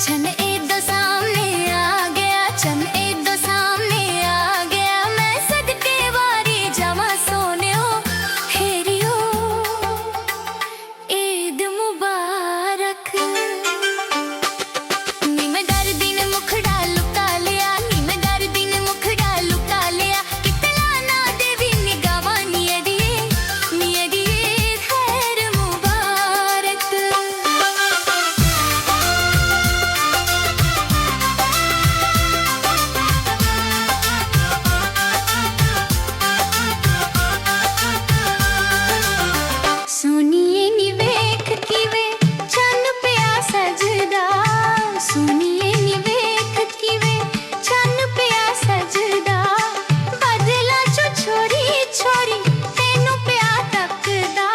छन ईद सामने आ गया, छन ईद सामने आ गया। मैं सदके वारी जमा सोने हो हेरियो ईद मुबारक। नी मैं डर दिन मुखड़ा लुका लिया, नी मैं डर दिन मुखड़ा लुका लिया। कितना ना देवी निगावा नियदी खैर मुबारक। सुनिए नी वेख किवे चन पिया सजदा, सुनिए नी वेख किवे चन पिया सजदा। बदला चो छोरी छोरी तेनू पिया तकदा,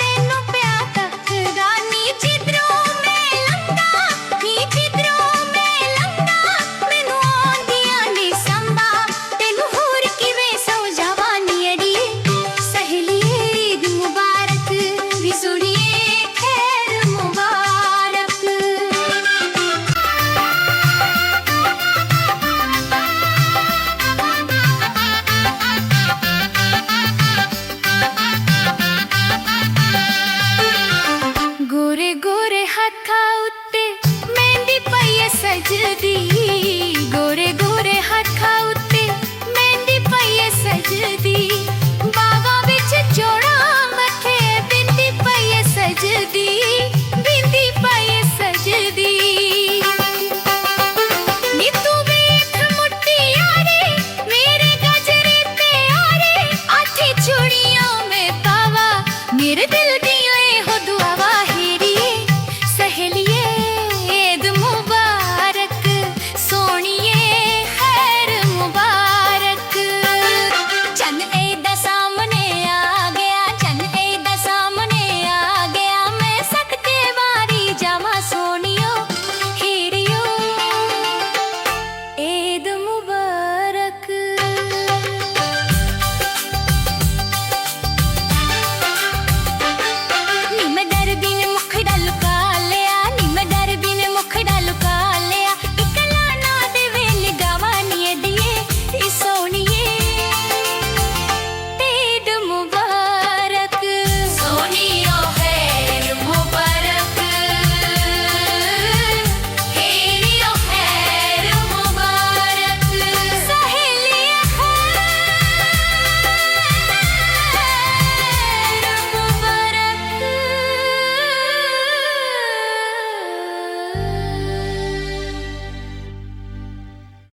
तेनू पिया तकदा। नी चित्रों में लंगा, नी चित्रों में लंगा। मैनू आंदिया नी संबा, तेनू होर किवे सौ जवानी अड़िए। सहेलिए ईद मुबारक, भी सुनिए खैर मुबारक। गोरे गोरे हत्था उत्ते मेहंदी पई सजदी।